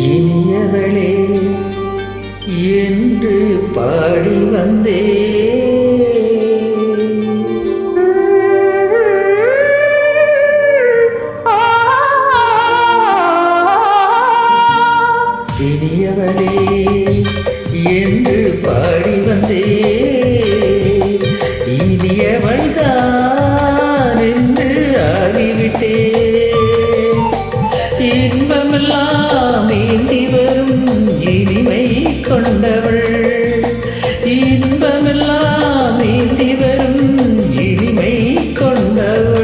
இனியவளே என்று பாடி வந்தே இனியவளே என்று பாடி வந்தே இனியவள்தான் என்று ஆகிவிட்டே இன்பமெல்லாம் ஏந்தி வரும் இனிமை கொண்டவள் இன்பமெல்லாம் ஏந்தி வரும் இனிமை கொண்டவள்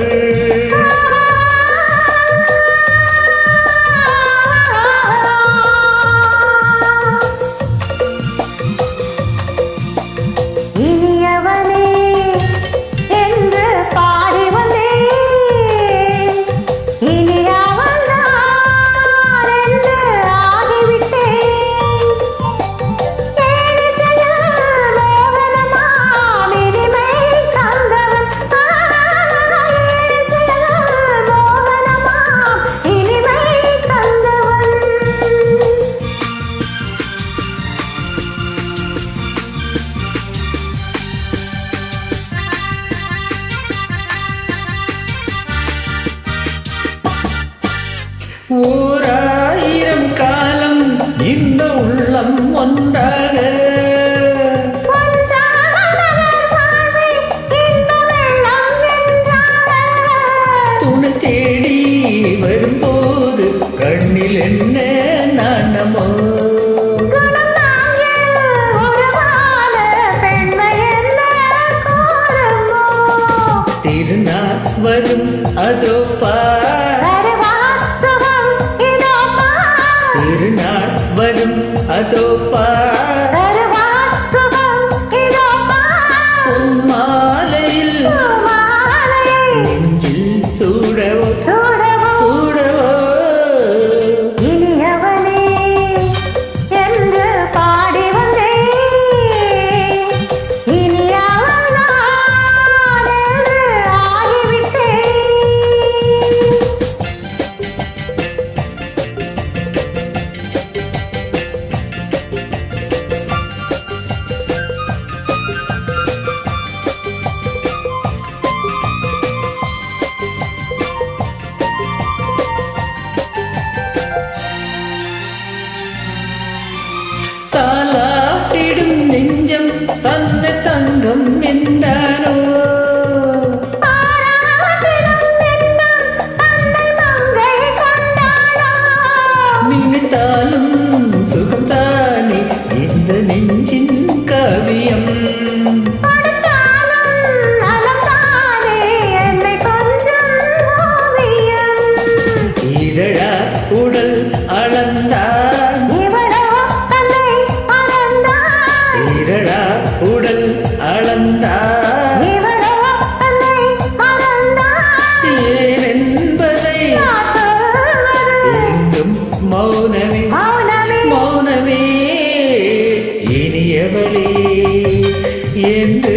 ஓராயிரம் காலம் இந்த உள்ளம் ஒன்றாக துணை தேடி வரும்போது கண்ணில் என்ன நாணமோ திருநாள் வரும் அதோ திருநாள் வரும் அதோ மாலையில் நெஞ்சில் சூடவோ சூடவோ இனியவளே என்று பாடி வந்தே இனியவள் என்று ஆகிவிட்டே தாலாட்டிடும் நெஞ்சம் தன்னை தங்கம் என்றானோ நினைத்தாலும் சுகம்தானே இந்த நெஞ்சின் காவியம் இதழா உடல் அளந்தான் இதழா உடல் அளந்தான் ஏனென்பதை எங்கும் மௌனமே மௌனமே இனியவளே என்று